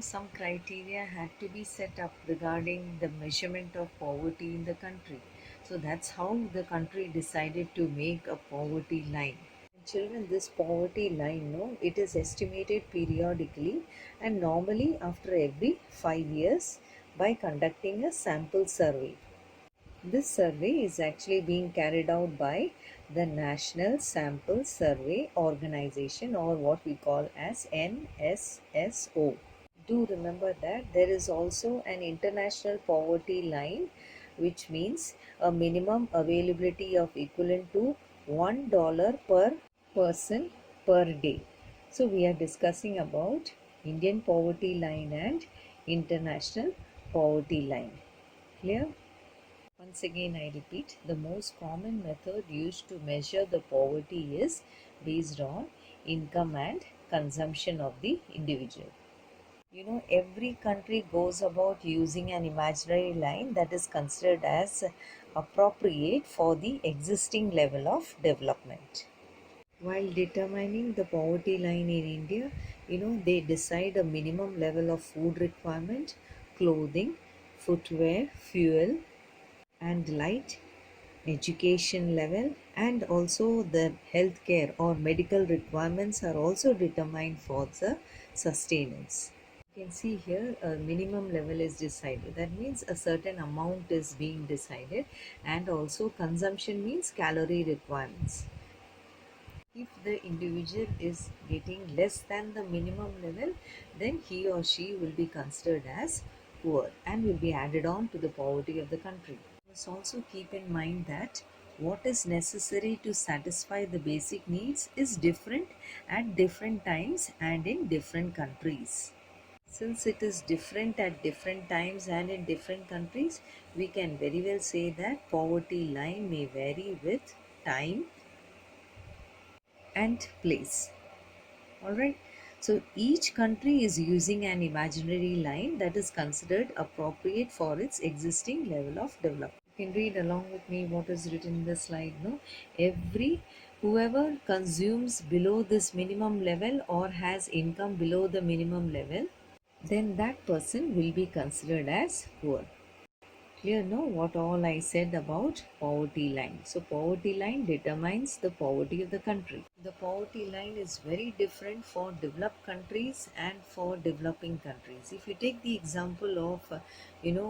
some criteria had to be set up regarding the measurement of poverty in the country. So that's how the country decided to make a poverty line. Children, this poverty line, no, it is estimated periodically and normally after every 5 years by conducting a sample survey. This survey is actually being carried out by the National Sample Survey Organization, or what we call as NSSO. Do remember that there is also an international poverty line, which means a minimum availability of equivalent to $1 per person per day. So we are discussing about Indian poverty line and international poverty line. Clear? Once again, I repeat, the most common method used to measure the poverty is based on income and consumption of the individual. You know, every country goes about using an imaginary line that is considered as appropriate for the existing level of development. While determining the poverty line in India, they decide a minimum level of food requirement, clothing, footwear, fuel, and light, education level, and also the healthcare or medical requirements are also determined for the sustenance. You can see here a minimum level is decided. That means a certain amount is being decided, and also consumption means calorie requirements. If the individual is getting less than the minimum level, then he or she will be considered as poor and will be added on to the poverty of the country. Must also keep in mind that what is necessary to satisfy the basic needs is different at different times and in different countries. Since it is different at different times and in different countries, we can very well say that poverty line may vary with time and place. Alright, so each country is using an imaginary line that is considered appropriate for its existing level of development. You can read along with me what is written in the slide. No, whoever consumes below this minimum level or has income below the minimum level, then that person will be considered as poor. Clear, no, what all I said about poverty line. So poverty line determines the poverty of the country. The poverty line is very different for developed countries and for developing countries. If you take the example of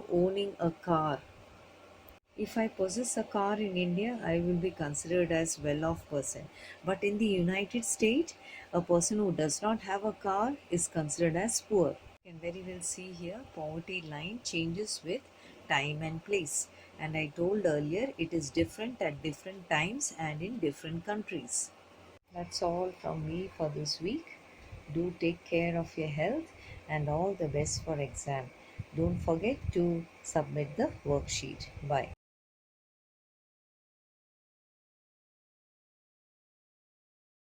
owning a car, if I possess a car in India, I will be considered as well-off person. But in the United States, a person who does not have a car is considered as poor. You can very well see here poverty line changes with time and place. And I told earlier it is different at different times and in different countries. That's all from me for this week. Do take care of your health and all the best for exam. Don't forget to submit the worksheet. Bye.